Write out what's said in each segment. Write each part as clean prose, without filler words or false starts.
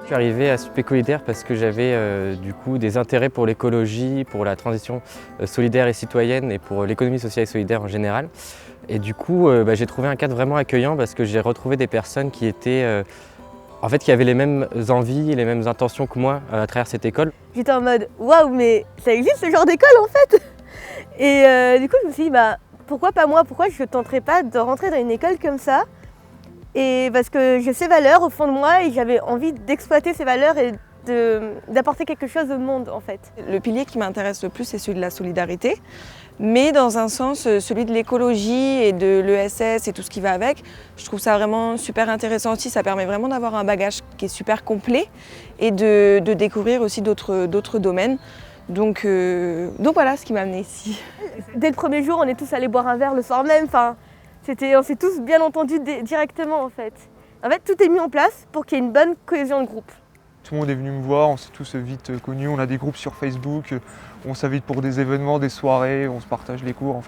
Je suis arrivé à Supécolidaire parce que j'avais du coup des intérêts pour l'écologie, pour la transition solidaire et citoyenne et pour l'économie sociale et solidaire en général. Et du coup, j'ai trouvé un cadre vraiment accueillant parce que j'ai retrouvé des personnes qui étaient qui avaient les mêmes envies, les mêmes intentions que moi à travers cette école. J'étais en mode waouh, mais ça existe ce genre d'école en fait. Et du coup, je me suis dit pourquoi pas moi, pourquoi je ne tenterais pas de rentrer dans une école comme ça. Et parce que j'ai ces valeurs au fond de moi et j'avais envie d'exploiter ces valeurs et d'apporter quelque chose au monde en fait. Le pilier qui m'intéresse le plus, c'est celui de la solidarité, mais dans un sens, celui de l'écologie et de l'ESS et tout ce qui va avec. Je trouve ça vraiment super intéressant aussi, ça permet vraiment d'avoir un bagage qui est super complet et de découvrir aussi d'autres domaines. Donc voilà ce qui m'a amenée ici. Dès le premier jour, on est tous allés boire un verre le soir même. On s'est tous bien entendus directement en fait. En fait, tout est mis en place pour qu'il y ait une bonne cohésion de groupe. Tout le monde est venu me voir, on s'est tous vite connus, on a des groupes sur Facebook, on s'invite pour des événements, des soirées, on se partage les cours,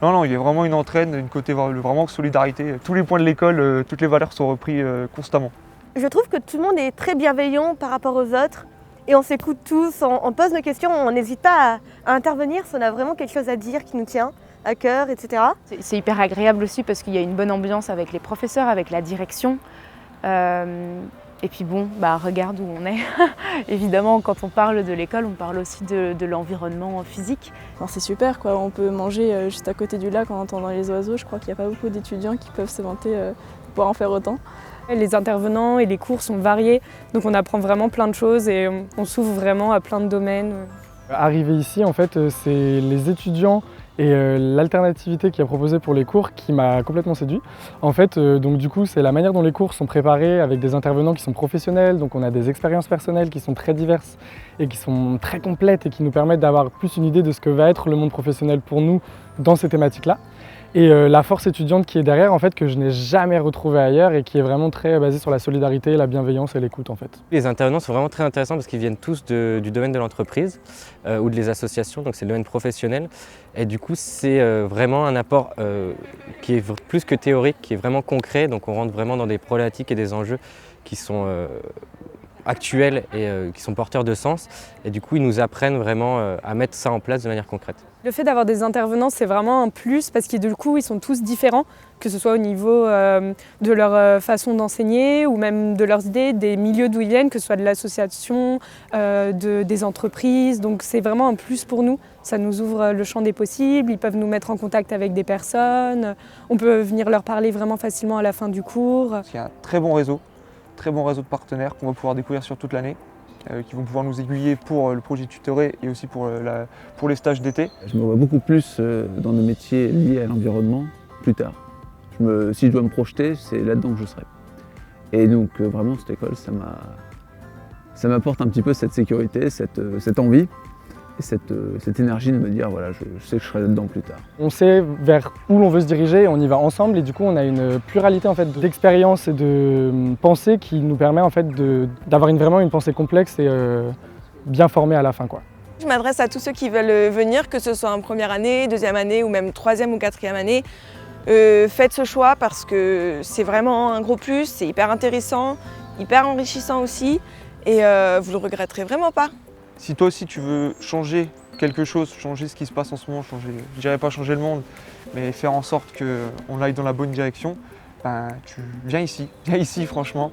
Non, il y a vraiment une entraide, une côté vraiment solidarité. Tous les points de l'école, toutes les valeurs sont reprises constamment. Je trouve que tout le monde est très bienveillant par rapport aux autres et on s'écoute tous, on pose nos questions, on n'hésite pas à intervenir si on a vraiment quelque chose à dire qui nous tient à cœur, etc. C'est hyper agréable aussi parce qu'il y a une bonne ambiance avec les professeurs, avec la direction. Et puis bon, regarde où on est. Évidemment, quand on parle de l'école, on parle aussi de l'environnement physique. C'est super, quoi. On peut manger juste à côté du lac en entendant les oiseaux. Je crois qu'il n'y a pas beaucoup d'étudiants qui peuvent se vanter de pouvoir en faire autant. Les intervenants et les cours sont variés, donc on apprend vraiment plein de choses et on s'ouvre vraiment à plein de domaines. Arrivé ici, en fait, c'est les étudiants et l'alternativité qui est proposée pour les cours qui m'a complètement séduit. En fait, donc du coup, c'est la manière dont les cours sont préparés avec des intervenants qui sont professionnels, donc on a des expériences personnelles qui sont très diverses et qui sont très complètes et qui nous permettent d'avoir plus une idée de ce que va être le monde professionnel pour nous dans ces thématiques-là. Et la force étudiante qui est derrière, en fait, que je n'ai jamais retrouvée ailleurs et qui est vraiment très basée sur la solidarité, la bienveillance et l'écoute, en fait. Les intervenants sont vraiment très intéressants parce qu'ils viennent tous du domaine de l'entreprise ou des associations, donc c'est le domaine professionnel. Et du coup, c'est vraiment un apport qui est plus que théorique, qui est vraiment concret. Donc on rentre vraiment dans des problématiques et des enjeux qui sont actuels et qui sont porteurs de sens. Et du coup, ils nous apprennent vraiment à mettre ça en place de manière concrète. Le fait d'avoir des intervenants, c'est vraiment un plus parce que du coup, ils sont tous différents, que ce soit au niveau de leur façon d'enseigner ou même de leurs idées, des milieux d'où ils viennent, que ce soit de l'association, des entreprises. Donc c'est vraiment un plus pour nous. Ça nous ouvre le champ des possibles, ils peuvent nous mettre en contact avec des personnes, on peut venir leur parler vraiment facilement à la fin du cours. Il y a un très bon réseau de partenaires qu'on va pouvoir découvrir sur toute l'année, qui vont pouvoir nous aiguiller pour le projet tutoré et aussi pour les stages d'été. Je me vois beaucoup plus dans des métiers liés à l'environnement plus tard. Si je dois me projeter, c'est là-dedans que je serai. Et donc vraiment cette école, ça m'apporte un petit peu cette sécurité, cette envie et cette énergie de me dire voilà, je sais que je serai là-dedans plus tard. On sait vers où l'on veut se diriger, on y va ensemble et du coup on a une pluralité en fait, d'expériences et de pensées qui nous permet en fait, d'avoir vraiment une pensée complexe et bien formée à la fin, quoi. Je m'adresse à tous ceux qui veulent venir, que ce soit en première année, deuxième année ou même troisième ou quatrième année. Faites ce choix parce que c'est vraiment un gros plus, c'est hyper intéressant, hyper enrichissant aussi et vous le regretterez vraiment pas. Si toi aussi tu veux changer quelque chose, changer ce qui se passe en ce moment, je dirais pas changer le monde, mais faire en sorte qu'on aille dans la bonne direction, tu viens ici franchement.